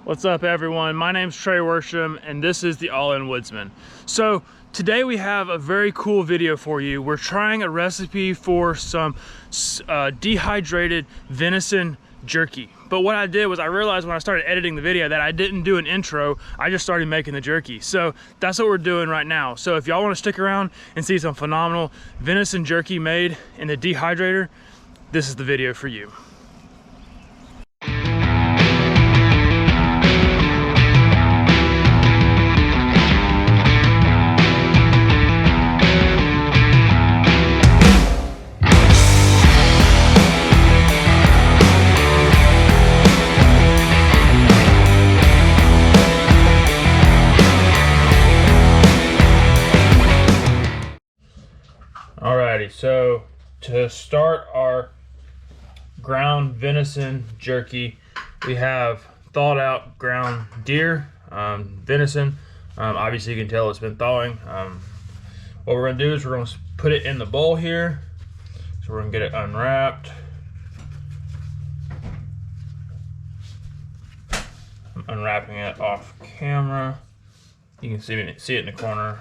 What's up, everyone? My name's Trey Worsham, and this is the All-In Woodsman. So today we have a very cool video for you. We're trying a recipe for some dehydrated venison jerky. But what I did was I realized when I started editing the video that I didn't do an intro. I just started making the jerky. So that's what we're doing right now. So if y'all want to stick around and see some phenomenal venison jerky made in the dehydrator, this is the video for you. Alrighty, so to start our ground venison jerky, we have thawed out ground deer, venison. Obviously you can tell it's been thawing. What we're gonna do is we're gonna put it in the bowl here. So we're gonna get it unwrapped. I'm unwrapping it off camera. You can see it in the corner.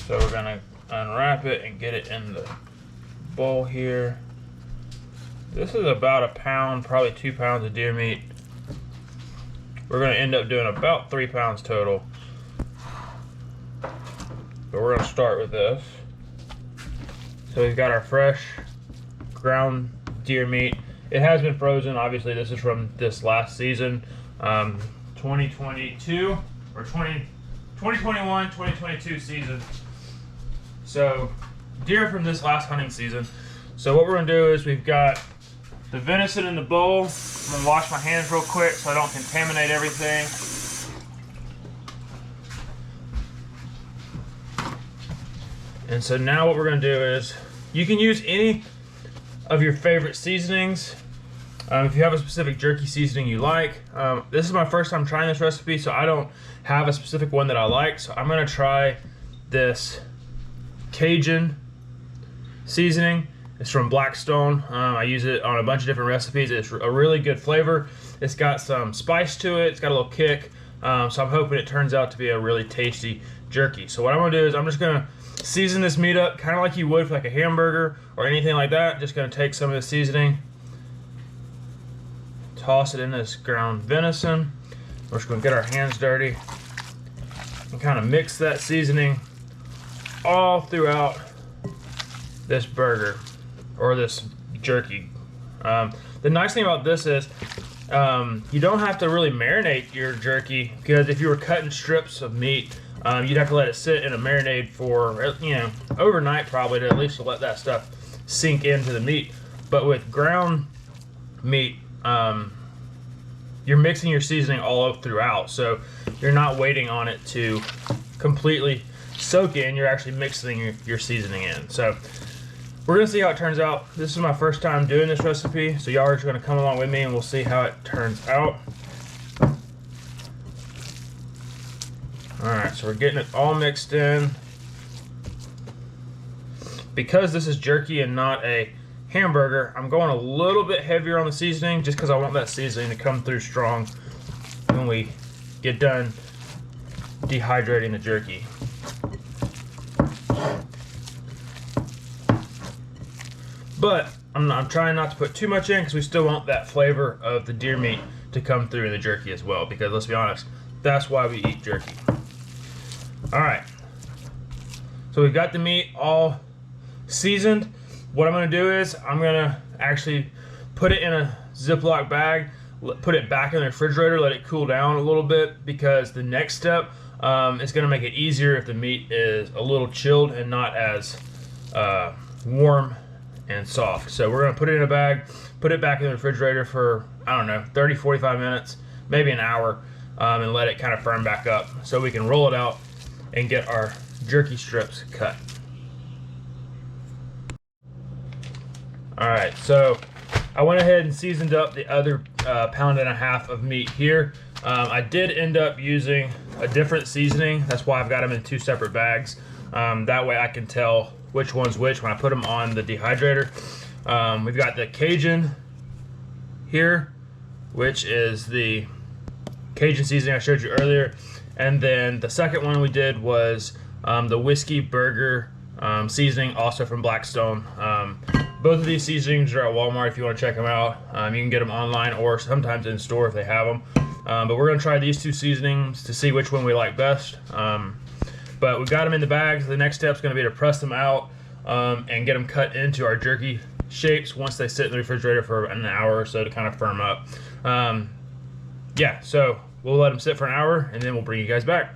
So we're gonna unwrap it and get it in the bowl here. This is about a pound, probably 2 pounds of deer meat. We're gonna end up doing about 3 pounds total. But we're gonna start with this. So we've got our fresh ground deer meat. It has been frozen. Obviously this is from this last season, 2022 or 2021, 2022 season. So deer from this last hunting season. So what we're gonna do is we've got the venison in the bowl. I'm gonna wash my hands real quick so I don't contaminate everything. And so now what we're gonna do is, you can use any of your favorite seasonings. If you have a specific jerky seasoning you like. This is my first time trying this recipe, so I don't have a specific one that I like. So I'm gonna try this Cajun seasoning. It's from Blackstone. I use it on a bunch of different recipes. It's a really good flavor. It's got some spice to it. It's got a little kick. So I'm hoping it turns out to be a really tasty jerky. So what I'm gonna do is I'm just gonna season this meat up kind of like you would for like a hamburger or anything like that. Just gonna take some of the seasoning, toss it in this ground venison. We're just gonna get our hands dirty and kind of mix that seasoning all throughout this burger or this jerky. The nice thing about this is you don't have to really marinate your jerky, because if you were cutting strips of meat, you'd have to let it sit in a marinade for, you know, overnight probably, to at least let that stuff sink into the meat. But with ground meat, you're mixing your seasoning all up throughout, so you're not waiting on it to completely soak in. You're actually mixing your seasoning in. So we're gonna see how it turns out. This is my first time doing this recipe, so y'all are just gonna come along with me and we'll see how it turns out. Alright, so we're getting it all mixed in. Because this is jerky and not a hamburger, I'm going a little bit heavier on the seasoning just because I want that seasoning to come through strong when we get done dehydrating the jerky. But I'm trying not to put too much in because we still want that flavor of the deer meat to come through in the jerky as well, because let's be honest, that's why we eat jerky. Alright, so we've got the meat all seasoned. What I'm going to do is I'm going to actually put it in a Ziploc bag, put it back in the refrigerator, let it cool down a little bit, because the next step is going to make it easier if the meat is a little chilled and not as warm and soft. So we're going to put it in a bag, put it back in the refrigerator for, I don't know, 30, 45 minutes, maybe an hour, and let it kind of firm back up so we can roll it out and get our jerky strips cut. Alright, so I went ahead and seasoned up the other 1.5 pounds of meat here. I did end up using a different seasoning. That's why I've got them in 2 separate bags. That way I can tell which one's which when I put them on the dehydrator. We've got the Cajun here. which is the Cajun seasoning I showed you earlier. And then the second one we did was the whiskey burger seasoning, also from Blackstone. Both of these seasonings are at Walmart if you want to check them out. You can get them online or sometimes in store if they have them. But we're going to try these two seasonings to see which one we like best. But we've got them in the bags. The next step is going to be to press them out and get them cut into our jerky shapes once they sit in the refrigerator for an hour or so to kind of firm up. Yeah, so we'll let them sit for an hour and then we'll bring you guys back.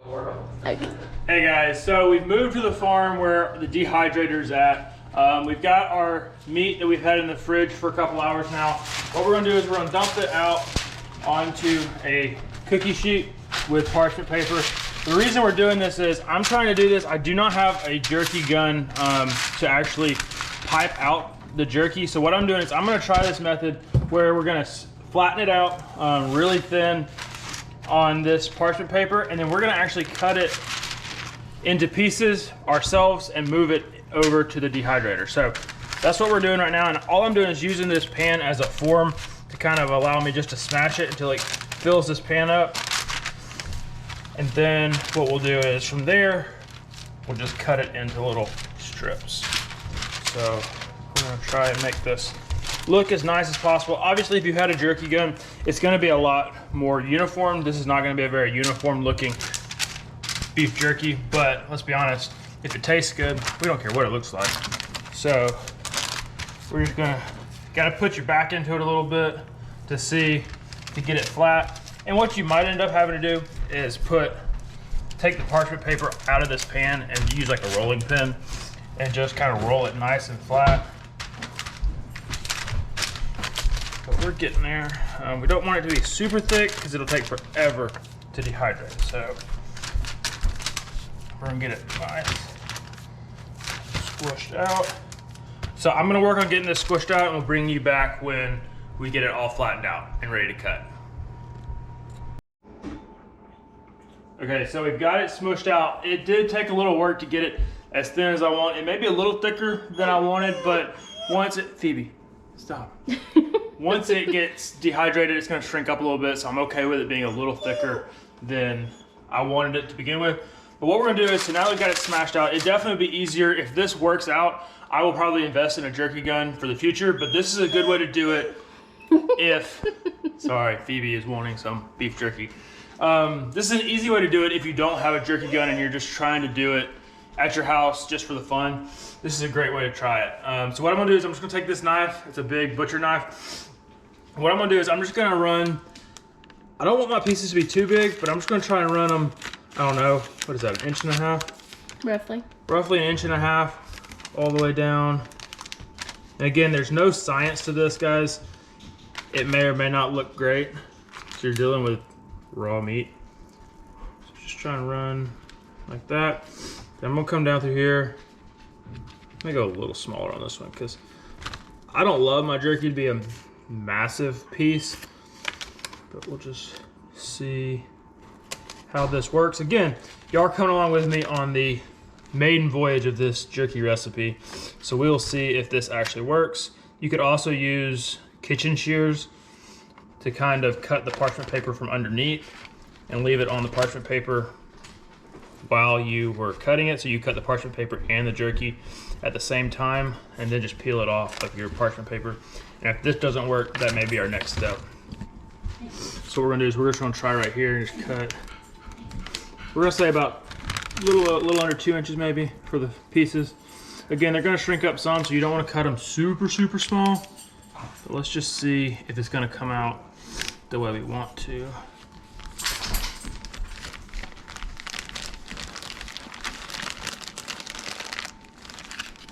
Okay. Hey guys, so we've moved to the farm where the dehydrator's at. We've got our meat that we've had in the fridge for a couple hours now. What we're gonna do is we're gonna dump it out onto a cookie sheet with parchment paper. The reason we're doing this is I'm trying to do this. I do not have a jerky gun to actually pipe out the jerky. So what I'm doing is I'm gonna try this method where we're gonna flatten it out really thin on this parchment paper, and then we're gonna actually cut it into pieces ourselves and move it over to the dehydrator. So that's what we're doing right now, and all I'm doing is using this pan as a form to kind of allow me just to smash it until it fills this pan up. And then what we'll do is from there, we'll just cut it into little strips. So we're gonna try and make this look as nice as possible. Obviously, if you had a jerky gun, it's gonna be a lot more uniform. This is not gonna be a very uniform looking beef jerky, but let's be honest, if it tastes good, we don't care what it looks like. So we're just gotta put your back into it a little bit to get it flat. And what you might end up having to do is take the parchment paper out of this pan and use like a rolling pin and just kind of roll it nice and flat. But we're getting there. We don't want it to be super thick because it'll take forever to dehydrate. So we're gonna get it nice squished out. So I'm gonna work on getting this squished out and we'll bring you back when we get it all flattened out and ready to cut. Okay, so we've got it smushed out. It did take a little work to get it as thin as I want. It may be a little thicker than I wanted, but once it, Phoebe, stop. Once it gets dehydrated, it's gonna shrink up a little bit, so I'm okay with it being a little thicker than I wanted it to begin with. But what we're gonna do is, so now we've got it smashed out, it definitely would be easier. If this works out, I will probably invest in a jerky gun for the future, but this is a good way to do it if, sorry, Phoebe is wanting some beef jerky. This is an easy way to do it if you don't have a jerky gun and you're just trying to do it at your house just for the fun. This is a great way to try it. So what I'm gonna do is I'm just gonna take this knife, it's a big butcher knife. What I'm gonna do is I'm just gonna run, I don't want my pieces to be too big, but I'm just gonna try and run them, I don't know, what is that, 1.5 inches? Roughly. Roughly 1.5 inches all the way down. And again, there's no science to this, guys. It may or may not look great. So you're dealing with raw meat. So just try and run like that. Then I'm gonna come down through here. Let me go a little smaller on this one because I don't love my jerky to be a massive piece, but we'll just see how this works. Again, y'all are coming along with me on the maiden voyage of this jerky recipe, so we will see if this actually works. You could also use kitchen shears to kind of cut the parchment paper from underneath and leave it on the parchment paper while you were cutting it. So you cut the parchment paper and the jerky at the same time and then just peel it off like your parchment paper. And if this doesn't work, that may be our next step. So what we're gonna do is we're just gonna try right here and just cut. We're gonna say about a little under 2 inches maybe for the pieces. Again, they're gonna shrink up some, so you don't wanna cut them super, super small. But let's just see if it's gonna come out the way we want to.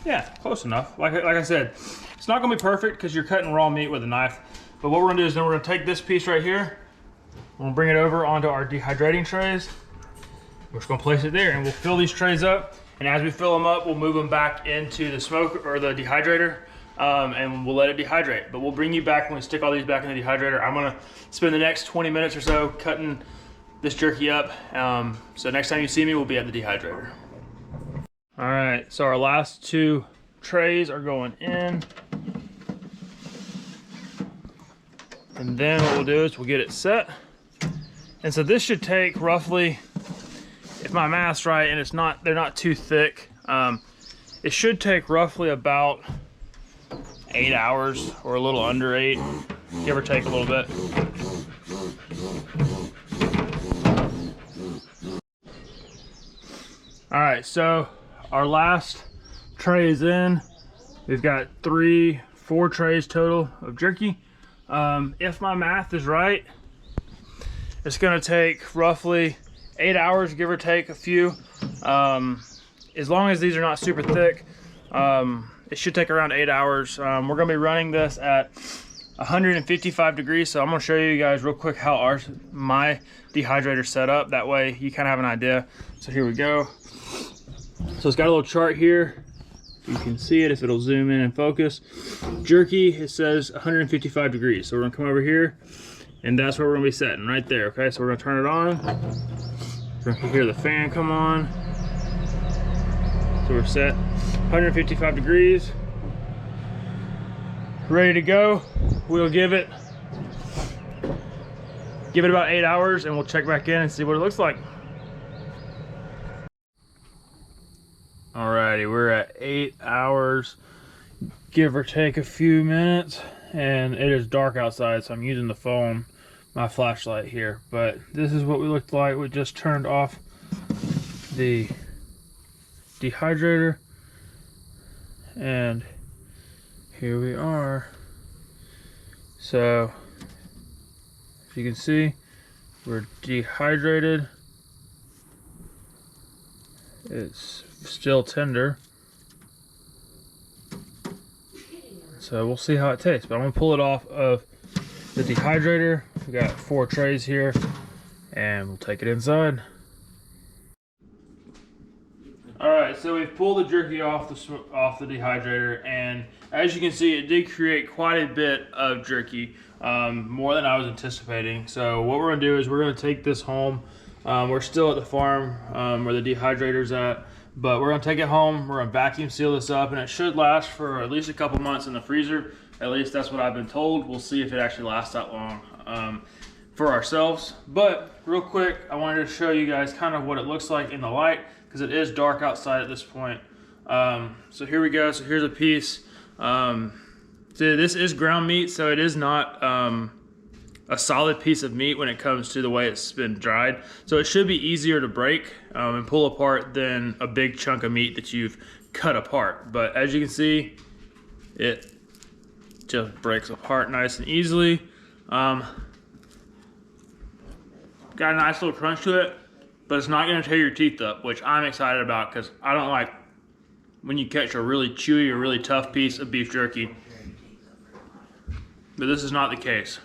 Yeah, close enough. Like I said, it's not gonna be perfect because you're cutting raw meat with a knife. But what we're gonna do is then we're gonna take this piece right here, we're gonna bring it over onto our dehydrating trays. We're just gonna place it there and we'll fill these trays up. And as we fill them up, we'll move them back into the smoke or the dehydrator and we'll let it dehydrate. But we'll bring you back when we stick all these back in the dehydrator. I'm gonna spend the next 20 minutes or so cutting this jerky up. So next time you see me, we'll be at the dehydrator. All right, so our last two trays are going in. And then what we'll do is we'll get it set. And so this should take roughly, if my math's right, and they're not too thick, it should take roughly about 8 hours or a little under 8, give or take a little bit. All right, so our last tray is in. We've got 4 trays total of jerky. If my math is right, it's gonna take roughly 8 hours, give or take a few. As long as these are not super thick, it should take around 8 hours. We're gonna be running this at 155 degrees, so I'm gonna show you guys real quick how my dehydrator set up. That way you kind of have an idea. So here we go. So it's got a little chart here. You can see it if it'll zoom in and focus. Jerky, it says 155 degrees. So we're gonna come over here, and that's where we're gonna be setting, right there, okay? So we're gonna turn it on. We're gonna hear the fan come on. So we're set 155 degrees. Ready to go. We'll give it about 8 hours, and we'll check back in and see what it looks like. Alrighty, we're at 8 hours, give or take a few minutes, and it is dark outside, so I'm using the phone, my flashlight here. But this is what we looked like. We just turned off the dehydrator, and here we are. So, as you can see, we're dehydrated. It's still tender, so we'll see how it tastes. But I'm gonna pull it off of the dehydrator. We got 4 trays here, and we'll take it inside. All right, so we've pulled the jerky off the dehydrator, and as you can see, it did create quite a bit of jerky, more than I was anticipating. So what we're gonna do is we're gonna take this home. We're still at the farm where the dehydrator's at, but we're gonna take it home. We're gonna vacuum seal this up, and it should last for at least a couple months in the freezer. At least that's what I've been told. We'll see if it actually lasts that long for ourselves. But real quick, I wanted to show you guys kind of what it looks like in the light, because it is dark outside at this point. So here we go. So here's a piece. So this is ground meat, so it is not a solid piece of meat when it comes to the way it's been dried. So it should be easier to break and pull apart than a big chunk of meat that you've cut apart. But as you can see, it just breaks apart nice and easily. Got a nice little crunch to it, but it's not gonna tear your teeth up, which I'm excited about, because I don't like when you catch a really chewy or really tough piece of beef jerky. But this is not the case.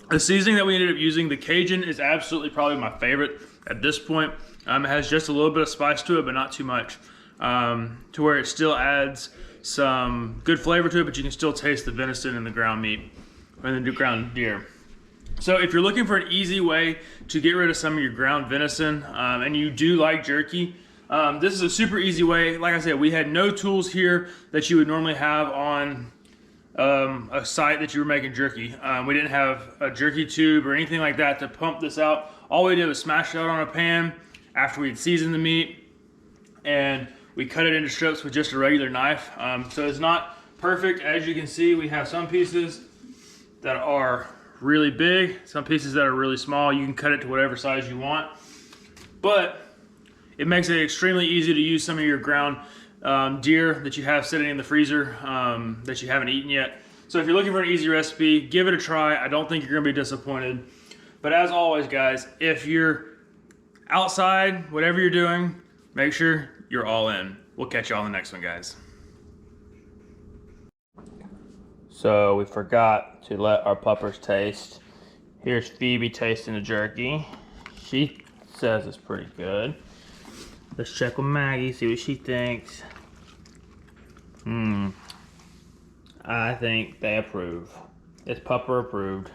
The seasoning that we ended up using, the Cajun, is absolutely probably my favorite at this point. It has just a little bit of spice to it, but not too much, to where it still adds some good flavor to it, but you can still taste the venison and the ground meat, and the ground deer. So if you're looking for an easy way to get rid of some of your ground venison, and you do like jerky, this is a super easy way. Like I said, we had no tools here that you would normally have on a site that you were making jerky. We didn't have a jerky tube or anything like that to pump this out. All we did was smash it out on a pan after we'd seasoned the meat, and we cut it into strips with just a regular knife. So it's not perfect. As you can see, we have some pieces that are really big, some pieces that are really small. You can cut it to whatever size you want, but it makes it extremely easy to use some of your ground deer that you have sitting in the freezer that you haven't eaten yet. So if you're looking for an easy recipe, give it a try. I don't think you're gonna be disappointed. But as always, guys, if you're outside, whatever you're doing, make sure you're all in. We'll catch you all in the next one, guys. So we forgot to let our puppers taste. Here's Phoebe tasting the jerky. She says it's pretty good. Let's check with Maggie, see what she thinks. I think they approve. It's pupper approved.